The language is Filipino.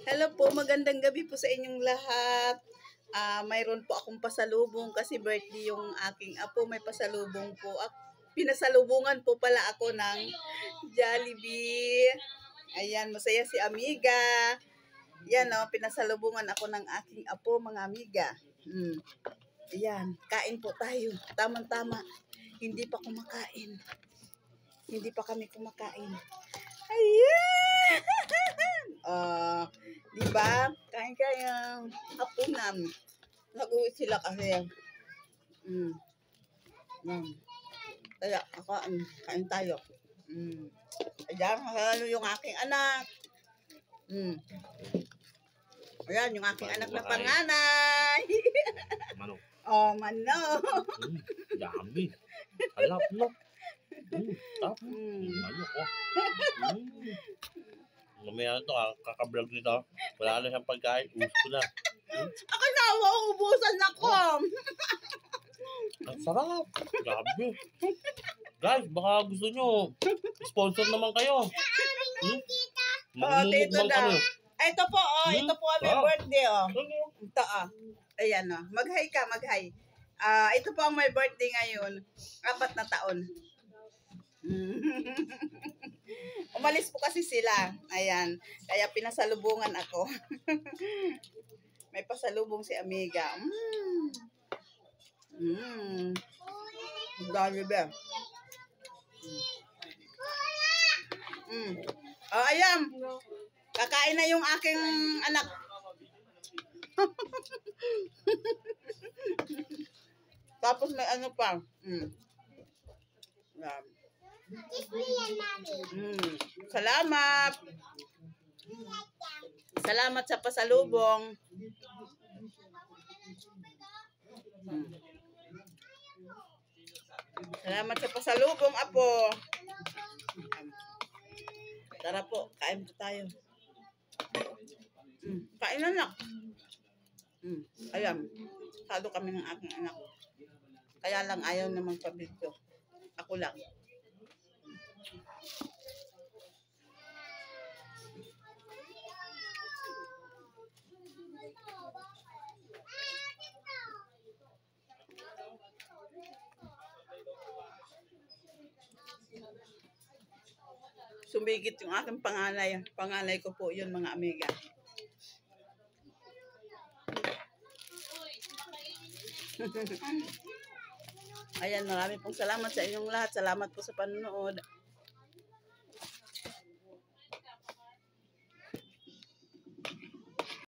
Hello po, magandang gabi po sa inyong lahat. Mayroon po akong pasalubong kasi birthday yung aking apo. May pasalubong po. Pinasalubungan po pala ako ng Jollibee. Ayan, masaya si Amiga. Yan o, pinasalubungan ako ng aking apo, mga amiga. Ayan, kain po tayo. Tama-tama. Hindi pa kumakain. Hindi pa kami kumakain. Ayan! Diba? Kain kayang hapunan. Nag-uwi sila kasi. Yan. Kaya, kain tayo. Ayan, halo yung aking anak. Ayan, yung aking anak na panganay. Manok. Oh, manok. Dami. Halap, no? Tap. Manok, oh. Mamaya na ito, kakablog nito. Wala na siyang pagkain. Gusto na. Ako nawa, ubusan ako. Ang sarap. Grabe. Guys, baka gusto nyo. Sponsor naman kayo. Tito daw. Ito po, ito po ang may birthday, Ito, Ayan, Mag-hi ka, mag-hi. Ito po ang may birthday ngayon. 4 na taon. Umalis po kasi sila. Ayan. Kaya pinasalubungan ako. May pasalubong si Amiga. Dami ba? Ayan. Kakain na yung aking anak. Tapos may ano pa. Salamat. Salamat sa pasalubong. Salamat sa pasalubong, apo. Tara po, kain po tayo. Kain na lang. Ayan. Sado kami ng aking anak. Kaya lang ayaw na magpabidyo. Ako lang. Sumigit yung aking panganay. Panganay ko po yun, mga amiga. Ayan, marami pong salamat sa inyong lahat. Salamat po sa panonood.